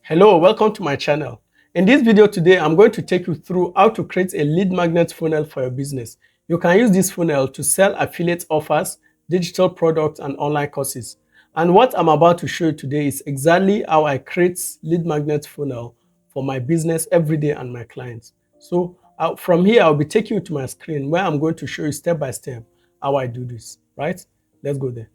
Hello, welcome to my channel. In this video today, I'm going to take you through how to create a lead magnet funnel for your business. You can use this funnel to sell affiliate offers, digital products, and online courses. And what I'm about to show you today is exactly how I create lead magnet funnel for my business every day and my clients. So from here, I'll be taking you to my screen where I'm going to show you step by step how I do this, right? Let's go there.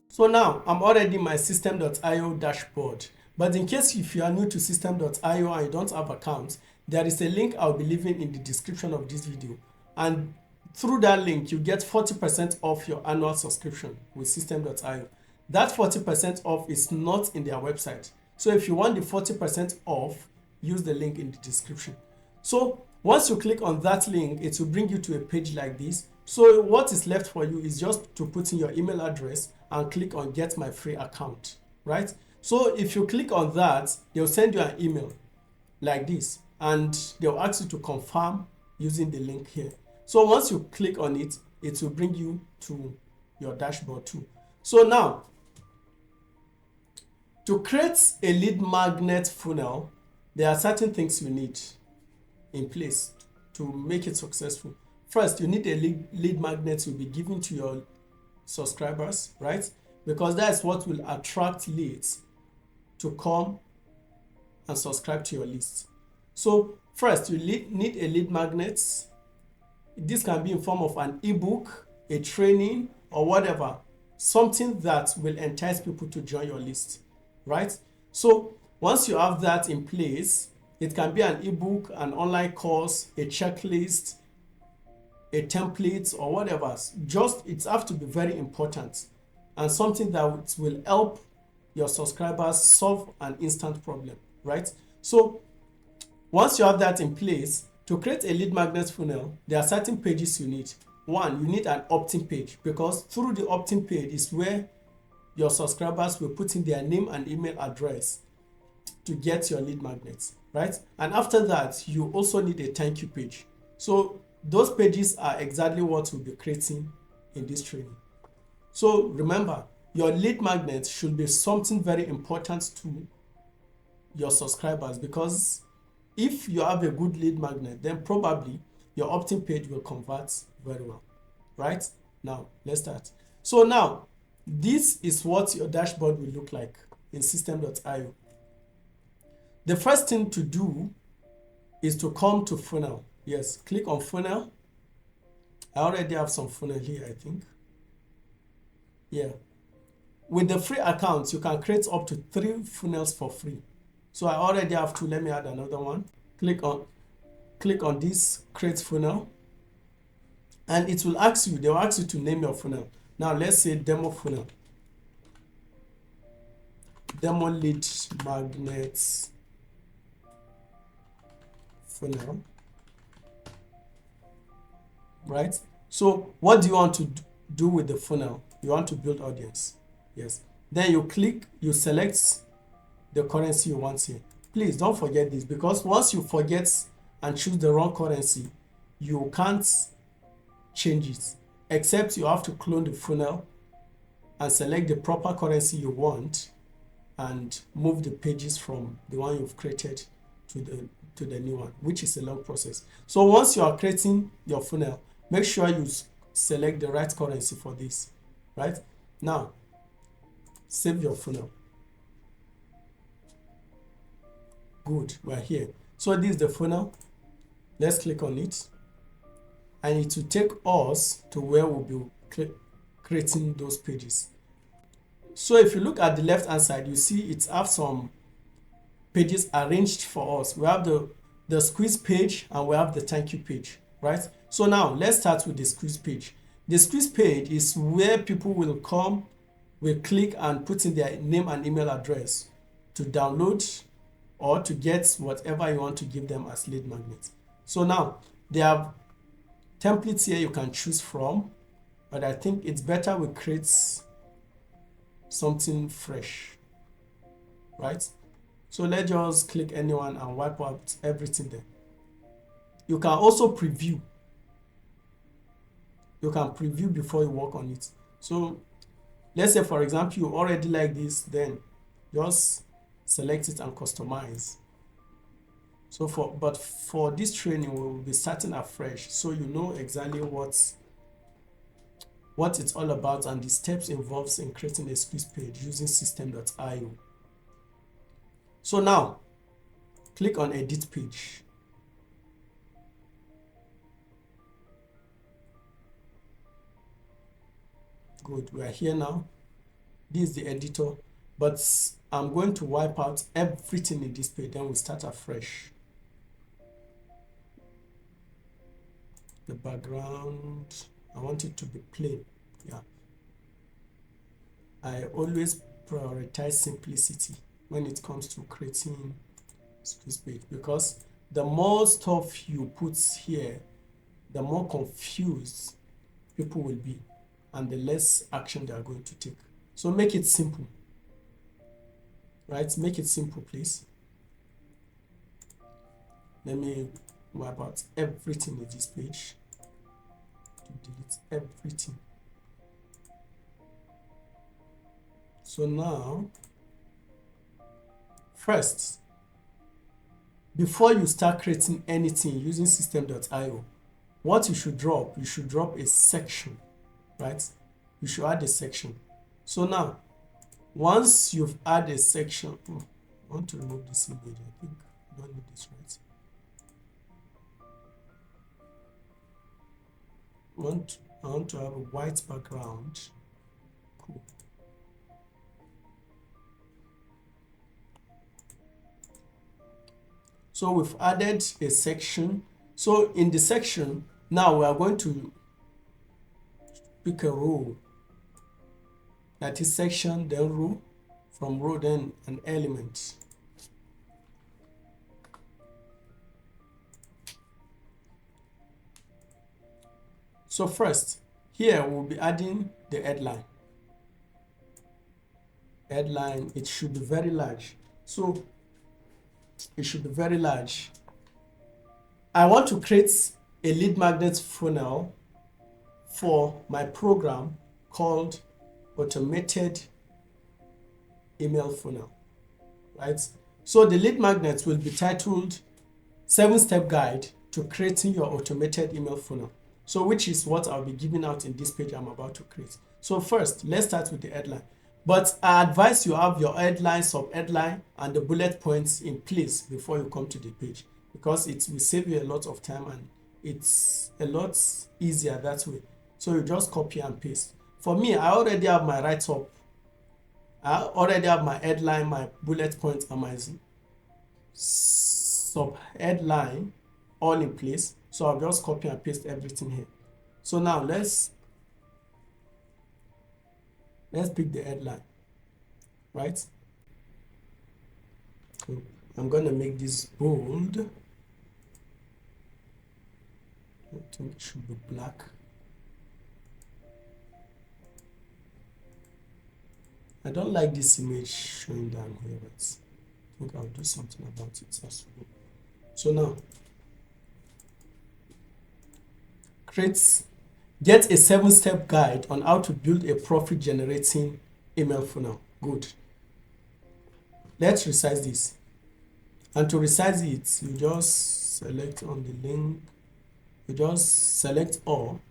So now I'm already in my Systeme.io dashboard. But in case if you are new to Systeme.io and you don't have accounts, there is a link I'll be leaving in the description of this video. And through that link, you get 40% off your annual subscription with Systeme.io. That 40% off is not in their website. So if you want the 40% off, use the link in the description. So once you click on that link, it will bring you to a page like this. So what is left for you is just to put in your email address and click on get my free account, right? So if you click on that, they'll send you an email like this, and they'll ask you to confirm using the link here. So once you click on it, it will bring you to your dashboard too. So now, to create a lead magnet funnel, there are certain things you need in place to make it successful. First, you need a lead magnet to be given to your subscribers, right? Because that's what will attract leads to come and subscribe to your list. So first, you need a lead magnet. This can be in form of an ebook, a training, or whatever, something that will entice people to join your list, right? So once you have that in place, it can be an ebook, an online course, a checklist, a template, or whatever. Just it has to be very important and something that will help your subscribers solve an instant problem, right? So once you have that in place, to create a lead magnet funnel, there are certain pages you need. One, you need an opt-in page, because through the opt-in page is where your subscribers will put in their name and email address to get your lead magnets, right? And after that, you also need a thank you page. So those pages are exactly what we'll be creating in this training. So remember, your lead magnet should be something very important to your subscribers, because if you have a good lead magnet, then probably your opt-in page will convert very well, right? Now, let's start. So now, this is what your dashboard will look like in Systeme.io. The first thing to do is to come to funnel. Yes, click on funnel. I already have some funnel here, I think. Yeah. With the free account, you can create up to 3 funnels for free. So I already have 2. Let me add another one. Click on this create funnel, and it will ask you, they will ask you to name your funnel. Now let's say demo funnel. Demo lead magnets funnel. Right? So what do you want to do with the funnel? You want to build audience. Yes. Then you select the currency you want here. Please don't forget this, because once you forget and choose the wrong currency, you can't change it, except you have to clone the funnel and select the proper currency you want and move the pages from the one you've created to the new one, which is a long process. So once you are creating your funnel, make sure you select the right currency for this, right? Now, save your funnel. Good, we're here. So this is the funnel. Let's click on it, and it will take us to where we'll be creating those pages. So if you look at the left hand side, you see it has some pages arranged for us. We have the squeeze page and we have the thank you page, right? So now let's start with the squeeze page. The squeeze page is where people will come, will click and put in their name and email address to download or to get whatever you want to give them as lead magnets. So now they have templates here you can choose from, but I think it's better we create something fresh, right? So let's just click anyone and wipe out everything there. You can also preview. You can preview before you work on it. So let's say, for example, you already like this, then just select it and customize. So for this training, we will be starting afresh, so you know exactly what it's all about and the steps involved in creating a squeeze page using Systeme.io. So now, click on Edit Page. Good, we are here now. This is the editor, but I'm going to wipe out everything in this page, then we'll start afresh. The background, I want it to be plain. Yeah. I always prioritize simplicity when it comes to creating squeeze page, because the more stuff you put here, the more confused people will be and the less action they are going to take. So make it simple, right? Make it simple, please. Let me wipe out everything in this page to delete everything. So now, first, before you start creating anything using Systeme.io, what you should drop a section, right? You should add a section. So now, once you've added a section, I want to remove this image. I think I don't need this, right? I want to have a white background. Cool. So we've added a section. So in the section, now we are going to pick a row. That is section, then row, from row, then an element. So first, here we'll be adding the headline. Headline, it should be very large. So it should be very large. I want to create a lead magnet funnel for my program called Automated Email Funnel, right? So the lead magnet will be titled 7-Step Guide to Creating Your Automated Email Funnel. So which is what I'll be giving out in this page I'm about to create. So first, let's start with the headline. But I advise you have your headline, sub-headline, and the bullet points in place before you come to the page, because it will save you a lot of time and it's a lot easier that way. So you just copy and paste. For me, I already have my write-up. I already have my headline, my bullet points, and my sub-headline all in place. So I'll just copy and paste everything here. So now let's pick the headline, right? So I'm going to make this bold. I think it should be black. I don't like this image showing down here, but I think I'll do something about it as well. So now, get a 7-step guide on how to build a profit generating email funnel. Good. Let's resize this. And to resize it, you just select on the link, you just select all,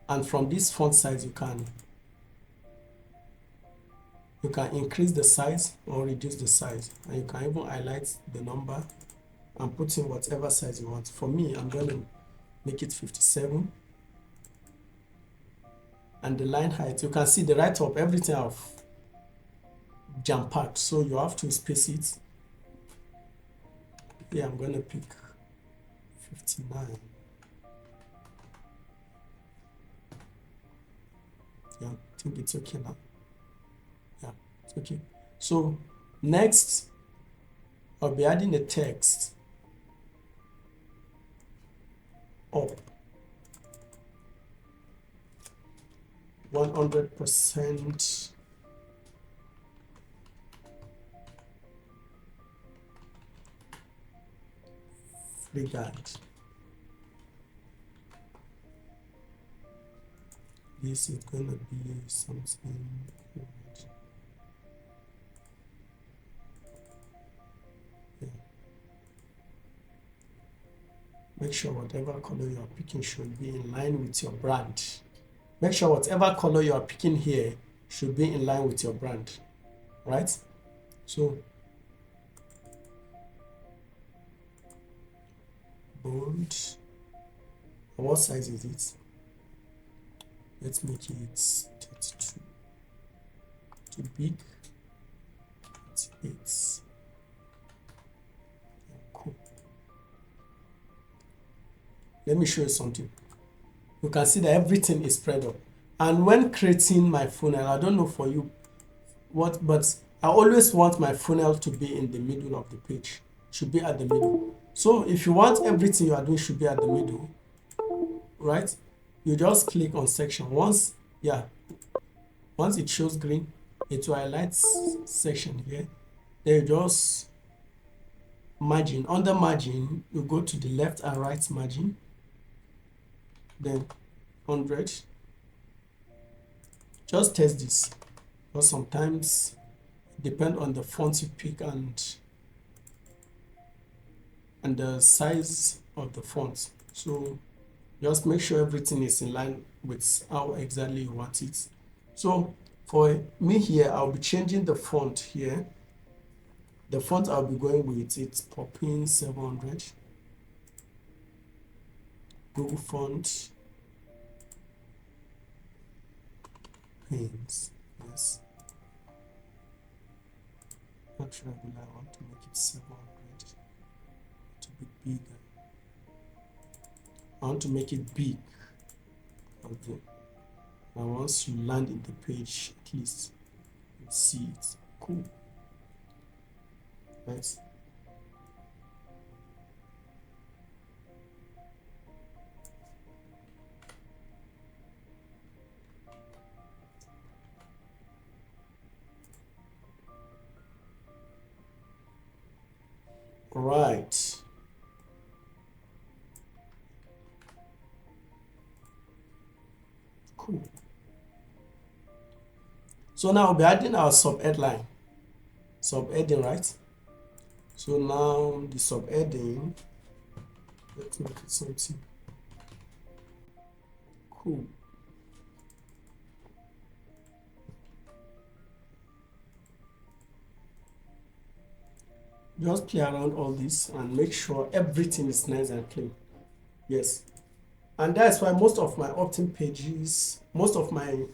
and from this font size you can increase the size or reduce the size, and you can even highlight the number and put in whatever size you want. For me, I'm going to make it 57. And the line height, you can see the write-up, everything I've jam-packed, so you have to space it. Yeah, I'm going to pick 59. Yeah, I think it's okay now. Yeah, it's okay. So next, I'll be adding a text up. 100% free guide. This is going to be something. Make sure whatever color you are picking should be in line with your brand. Make sure whatever color you are picking here should be in line with your brand, right? So bold. And what size is it? Let's make it 32. Too big. 38. Cool. Let me show you something. You can see that everything is spread up. And when creating my funnel, I don't know for you what, but I always want my funnel to be in the middle of the page. Should be at the middle. So if you want everything you are doing should be at the middle, right? You just click on section. Once it shows green, it will highlight section here. Then you just margin. Under margin, you go to the left and right margin. Then 100. Just test this, because sometimes depend on the font you pick and the size of the font. So just make sure everything is in line with how exactly you want it. So for me here, I'll be changing the font here. The font I'll be going with, it's Poppin 700. Google font. Pains. Yes. Not regular. I want to make it 700 to be bigger. I want to make it big. Okay. And once you land in the page, at least you see it. Cool. Nice. Right. Cool. So now we'll be adding our sub-headline. Sub-heading, right? So now the sub-heading, let's make it something cool. Just play around all this and make sure everything is nice and clean. Yes. And that's why most of my opt-in pages, most of my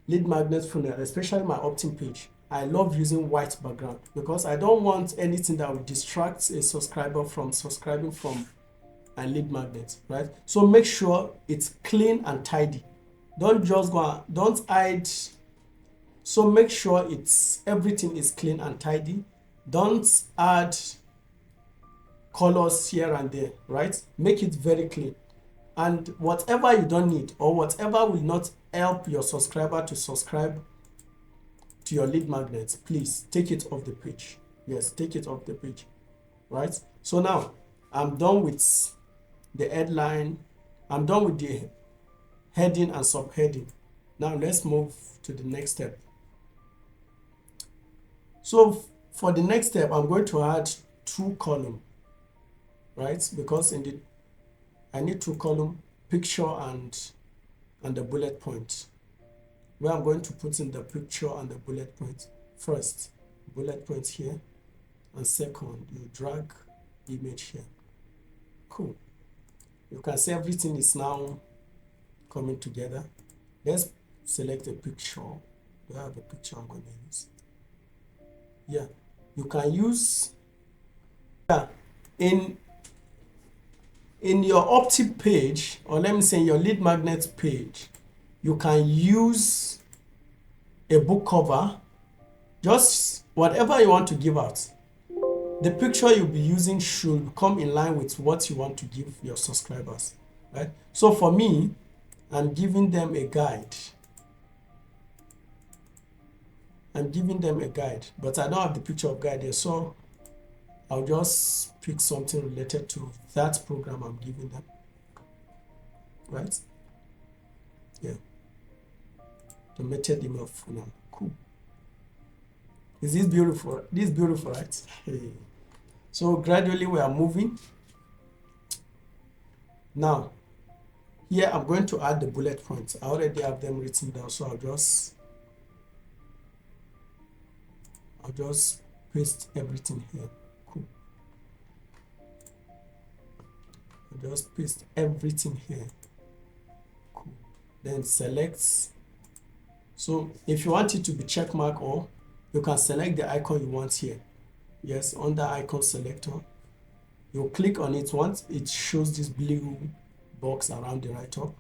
lead magnet funnel, especially my opt-in page, I love using white background because I don't want anything that will distract a subscriber from subscribing from a lead magnet, right? So make sure it's clean and tidy. Don't just go, don't hide. So make sure everything is clean and tidy. Don't add colors here and there, right? Make it very clean. And whatever you don't need or whatever will not help your subscriber to subscribe to your lead magnets, please take it off the page. Yes, take it off the page, right? So now I'm done with the headline. I'm done with the heading and subheading. Now let's move to the next step. So for the next step, I'm going to add 2 columns, right? Because I need 2 columns, picture and the bullet point. Where I'm going to put in the picture and the bullet point. First, bullet point here, and second, you drag image here. Cool. You can see everything is now coming together. Let's select a picture. Do I have a picture I'm going to use? Yeah, you can use in your opt-in page, or let me say your lead magnet page, you can use a book cover, just whatever you want to give out. The picture you'll be using should come in line with what you want to give your subscribers, right? So for me, I'm giving them a guide. But I don't have the picture of guide here, so I'll just pick something related to that program I'm giving them, right? Yeah. The method email funnel. Cool. Is this beautiful? This is beautiful, right? Hey. So gradually we are moving. Now, here I'm going to add the bullet points. I already have them written down, so I'll just paste everything here. Cool. I'll just paste everything here. Cool. Then select. So if you want it to be check mark, or you can select the icon you want here. Yes, under icon selector, you click on it. Once it shows this blue box around the right top,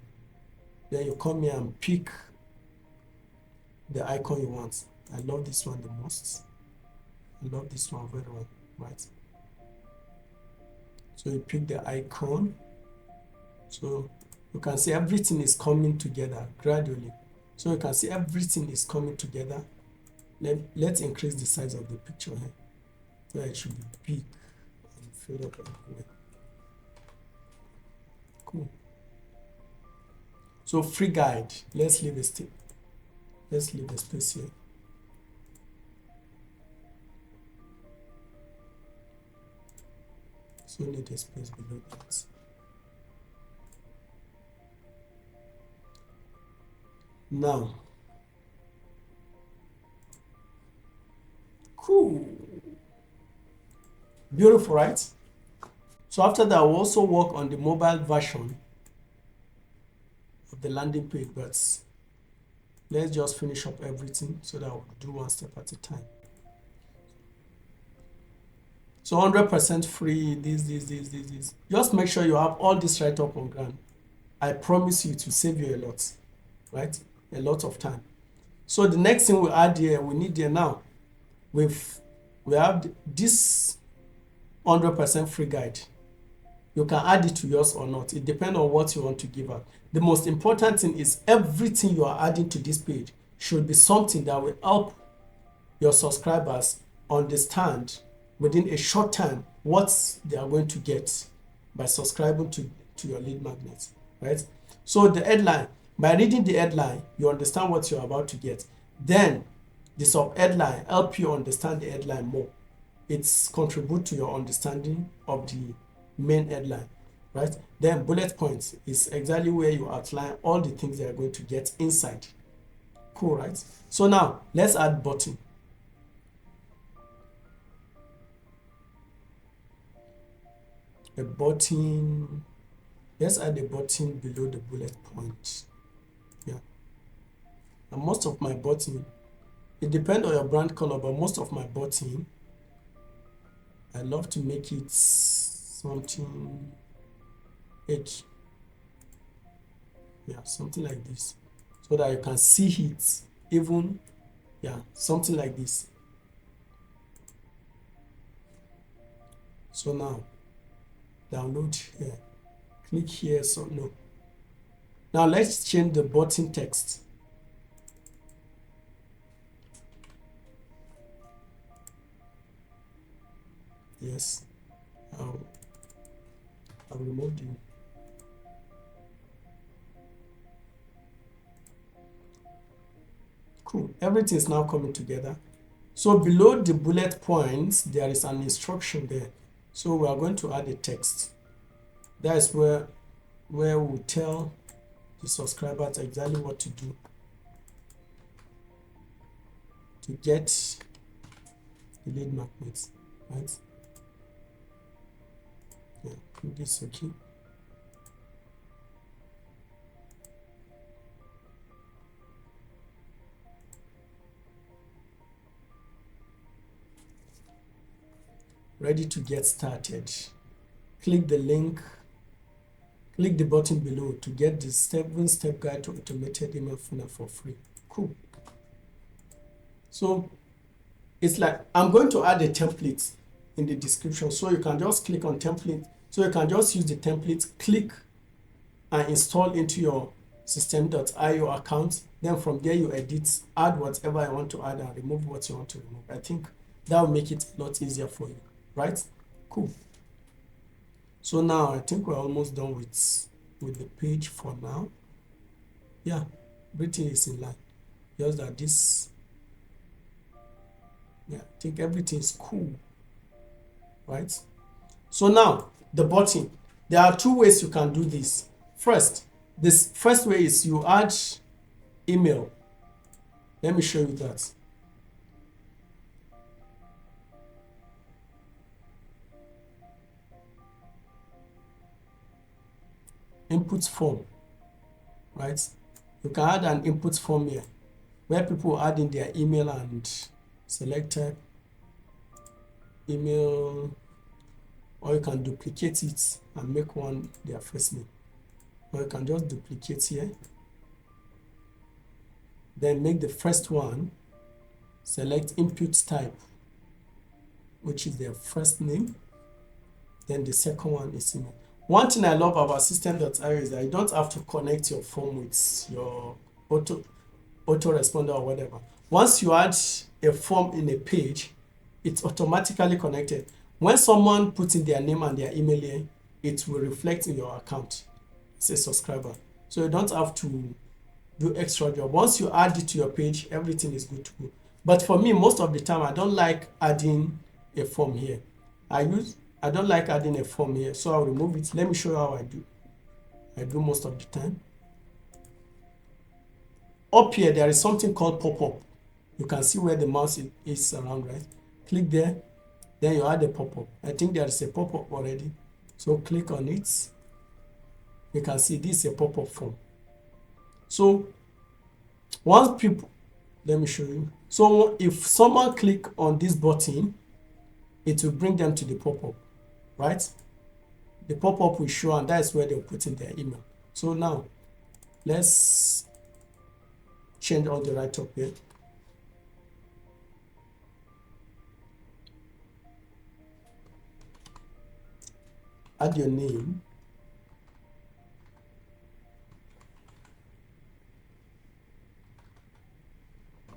then you come here and pick the icon you want. I love this one the most. I love this one very well, right? So you pick the icon. So you can see everything is coming together gradually. So you can see everything is coming together. Let's increase the size of the picture here. So it should be big and fill up everywhere. Cool. So free guide. Let's leave a space here. So need a space below that. Now, cool, beautiful, right? So after that, we'll also work on the mobile version of the landing page, but let's just finish up everything so that we'll do one step at a time. So 100% free, this. Just make sure you have all this right up on ground. I promise you to save you a lot, right? A lot of time. So the next thing we add here, we need here now, we have this 100% free guide. You can add it to yours or not. It depends on what you want to give out. The most important thing is everything you are adding to this page should be something that will help your subscribers understand within a short time what they are going to get by subscribing to your lead magnet, right? So the headline, by reading the headline, you understand what you're about to get. Then the sub-headline help you understand the headline more. It's contribute to your understanding of the main headline, right? Then bullet points is exactly where you outline all the things they are going to get inside. Cool, right? So now let's add button. A button. Let's add a button below the bullet point. Yeah. And most of my button, it depends on your brand color, but most of my button, I love to make it something H. Yeah, something like this, so that you can see it even, yeah, something like this. So now download here, click here. So no, now let's change the button text. Yes, I'll remove you. Cool, everything is now coming together. So below the bullet points, there is an instruction there. So we are going to add a text. That is where we tell the subscribers exactly what to do to get the lead magnets, right? Yeah, put this okay. Ready to get started. Click the link, click the button below to get the 7-step guide to automated email funnel for free. Cool. So it's like I'm going to add a template in the description, so you can just click on template. So you can just use the template, click and install into your Systeme.io account. Then from there you edit, add whatever you want to add and remove what you want to remove. I think that will make it a lot easier for you, right? Cool. So now I think we're almost done with the page for now. Yeah, everything is in line. Just that this, yeah, I think everything is cool, right? So now the button, There are two ways you can do this. This first way is you add email. Let me show you that. Input form, right? You can add an input form here where people add in their email and select email, or you can duplicate it and make one their first name, or you can just duplicate here, then make the first one, select input type, which is their first name, then the second one is email. One thing I love about Systeme.io is that you don't have to connect your form with your autoresponder or whatever. Once you add a form in a page, it's automatically connected. When someone puts in their name and their email here, it will reflect in your account as a subscriber. So you don't have to do extra job. Once you add it to your page, everything is good to go. But for me, most of the time, I don't like adding a form here. I don't like adding a form here, so I'll remove it. Let me show you how I do. I do most of the time. Up here, there is something called pop-up. You can see where the mouse is around, right? Click there, then you add a pop-up. I think there is a pop-up already. So click on it. You can see this is a pop-up form. So once people, let me show you. So if someone click on this button, it will bring them to the pop-up, right? The pop-up will show, and that's where they'll put in their email. So now let's change all the right up here. Add your name.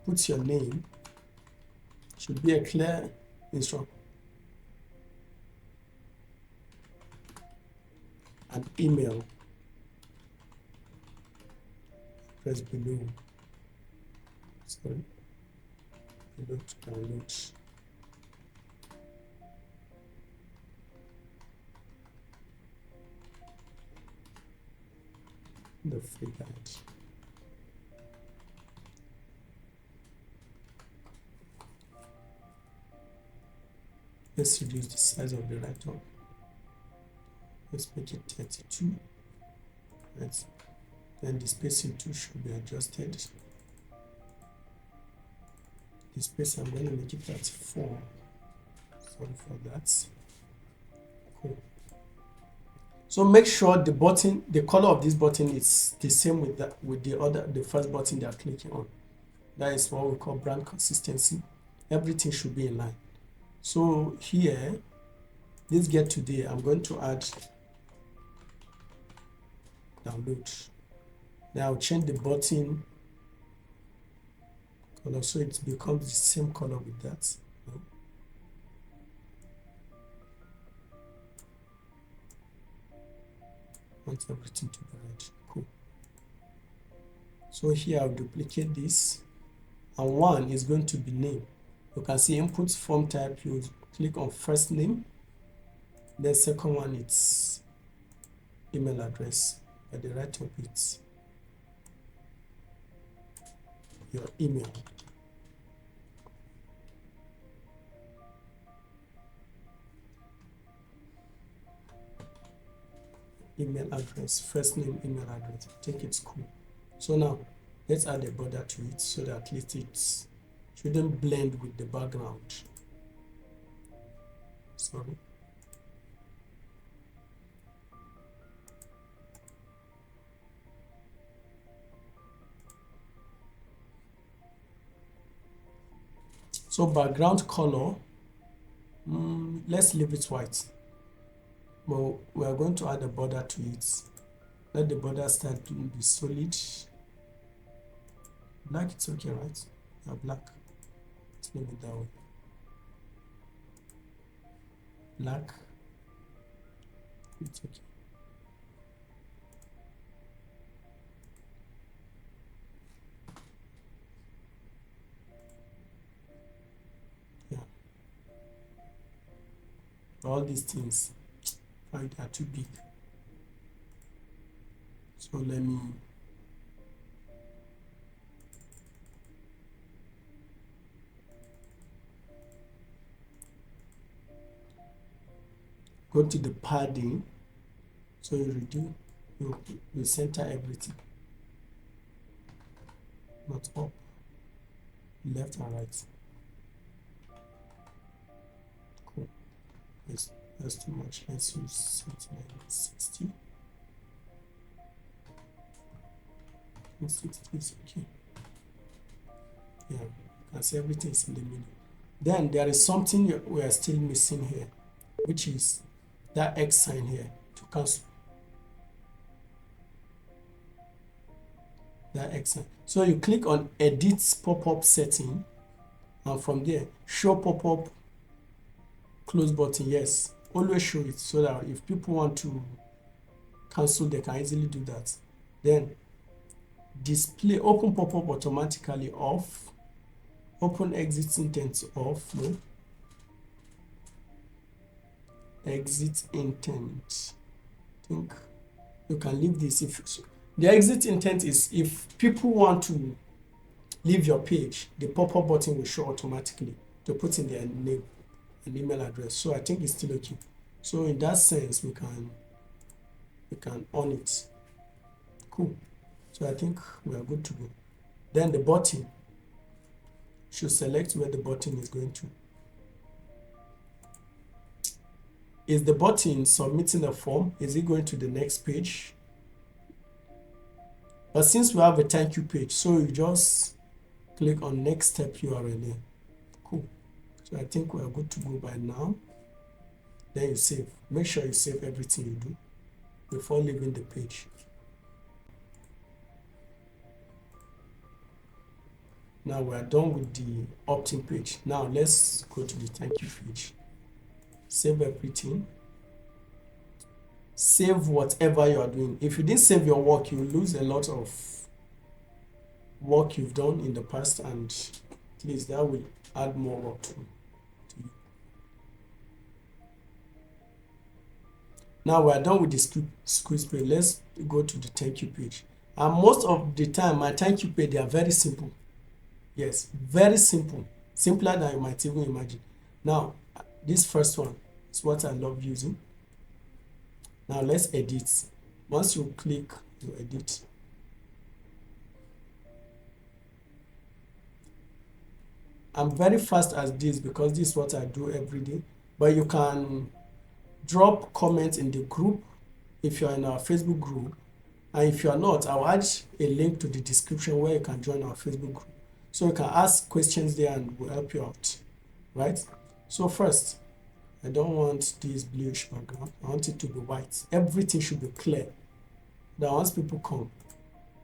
Put your name. Should be a clear instruction. And email. Press below. Sorry. Below to download. The free guide. Let's reduce the size of the write-up. Let's make it 32. Right. Then the spacing too should be adjusted. The space I'm going to make it 34. Sorry for that. Cool. So make sure the button, the color of this button is the same with the first button they are clicking on. That is what we call brand consistency. Everything should be in line. So here, let's get today. I'm going to add download. Then I'll change the button color so it becomes the same color with that. Want everything to be red. Cool. So here I'll duplicate this, and one is going to be name. You can see input form type. You click on first name. The second one it's email address. At the right of it, your email. Email address, first name, email address. I think it's cool. So now let's add a border to it so that at least it shouldn't blend with the background. Sorry. So background color, let's leave it white. Well, we are going to add a border to it. Let the border start to be solid. Black, it's okay, right? Yeah, black. Let's leave it that way. Black, it's okay. Yeah. All these things, right, are too big. So let me go to the padding. So you reduce, you center everything, not up, left and right. Cool. That's too much. Let's use -60. 60 is okay. Yeah, you can see everything is in the middle. Then there is something we are still missing here, which is that X sign here to cancel. That X sign. So you click on edit pop-up setting, and from there show pop-up close button. Yes, always show it so that if people want to cancel, they can easily do that. Then display open pop-up automatically off, open exit intent off. No, exit intent, I think you can leave this. If the exit intent is if people want to leave your page, the pop-up button will show automatically to put in their name and email address. So I think it's still okay. So in that sense, we can on it. Cool. So I think we are good to go. Then the button should select where the button is going to. Is the button submitting a form? Is it going to the next page? But since we have a thank you page, so you just click on next step URL there. Cool. So I think we are good to go by now. Then you save. Make sure you save everything you do before leaving the page. Now we are done with the opt-in page. Now let's go to the thank you page. Save everything. Save whatever you are doing. If you didn't save your work, you will lose a lot of work you've done in the past, and please, that will add more work to you. Now we are done with the squeeze page. Let's go to the thank you page. And most of the time, my thank you page, they are very simple. Yes, very simple. Simpler than you might even imagine. Now, this first one is what I love using. Now let's edit. Once you click, you edit. I'm very fast at this because this is what I do every day. But you can drop comments in the group if you're in our Facebook group. And if you are not, I'll add a link to the description where you can join our Facebook group. So you can ask questions there and we'll help you out, right? So first, I don't want this bluish background. I want it to be white. Everything should be clear. That once people come,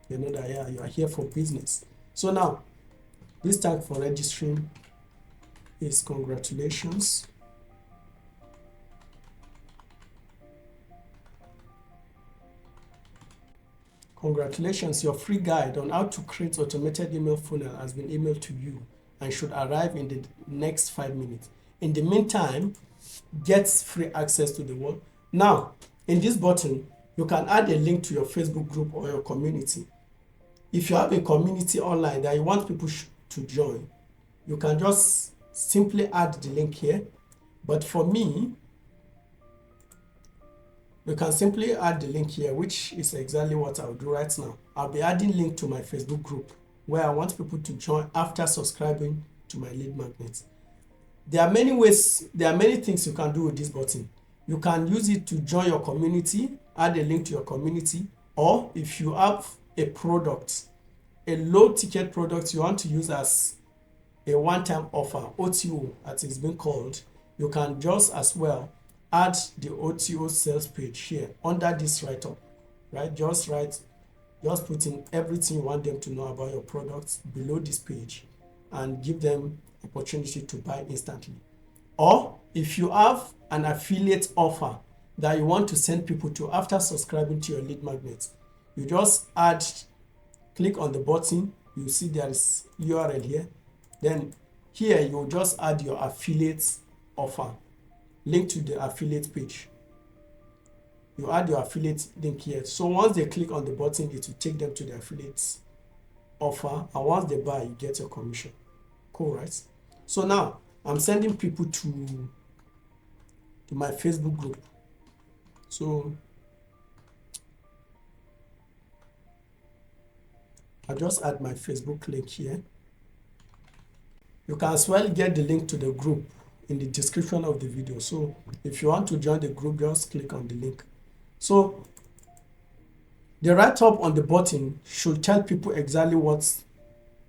they know that, yeah, you are here for business. So now, this tag for registering is congratulations. Congratulations, your free guide on how to create automated email funnel has been emailed to you and should arrive in the next 5 minutes. In the meantime, get free access to the world. Now, in this button, you can add a link to your Facebook group or your community. If you have a community online that you want people to join, you can just simply add the link here. But for me, you can simply add the link here, which is exactly what I'll do right now. I'll be adding link to my Facebook group where I want people to join after subscribing to my lead magnets. There are many ways, there are many things you can do with this button. You can use it to join your community, add a link to your community, or if you have a product, a low ticket product you want to use as a one-time offer, OTO as it's been called, you can just as well add the OTO sales page here under this write-up, right? Just put in everything you want them to know about your products below this page and give them opportunity to buy instantly. Or if you have an affiliate offer that you want to send people to after subscribing to your lead magnet, you just click on the button, you see there is URL here. Then here you just add your affiliate offer, link to the affiliate page. You add your affiliate link here. So once they click on the button, it will take them to the affiliate offer, and once they buy, you get your commission. Cool, right? So now I'm sending people to my Facebook group. So I'll just add my Facebook link here. You can as well get the link to the group in the description of the video. So if you want to join the group, just click on the link. So the write-up on the button should tell people exactly what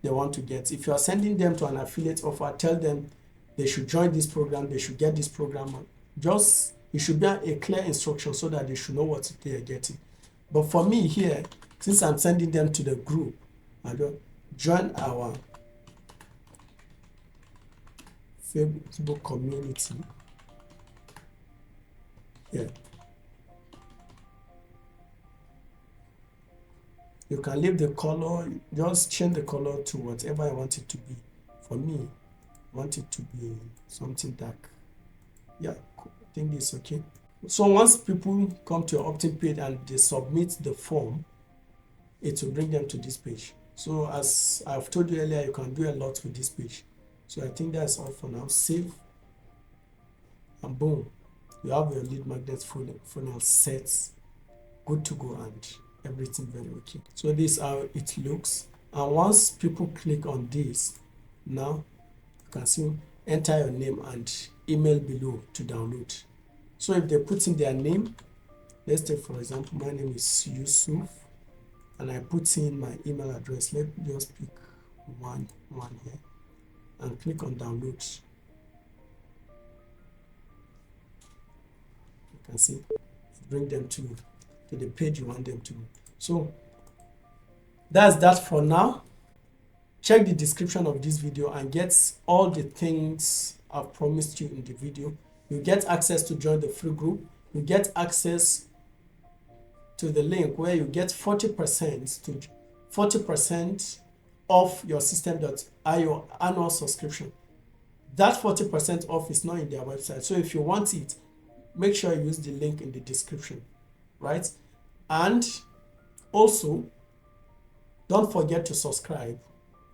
they want to get. If you are sending them to an affiliate offer, tell them they should join this program, they should get this program. Just, it should be a clear instruction so that they should know what they are getting. But for me here, since I'm sending them to the group, I don't join our Facebook community. Yeah. You can leave the color, just change the color to whatever I want it to be. For me, I want it to be something dark. Yeah, cool. I think it's okay. So once people come to your opt-in page and they submit the form, it will bring them to this page. So as I've told you earlier, you can do a lot with this page. So I think that's all for now. Save, and boom, you have your lead magnet funnel set, good to go, and everything very okay. So this is how it looks. And once people click on this, now you can see enter your name and email below to download. So if they put in their name, let's take for example, my name is Yusuf, and I put in my email address. Let me just pick one here and click on download. You can see bring them to the page you want them to. So that's that for now. Check the description of this video and get all the things I've promised you in the video. You get access to join the free group. You get access to the link where you get 40% off your Systeme.io annual subscription. That 40% off is not in their website. So if you want it, make sure you use the link in the description, right? And also, don't forget to subscribe,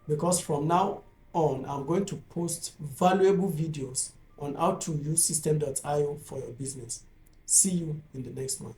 because from now on, I'm going to post valuable videos on how to use Systeme.io for your business. See you in the next one.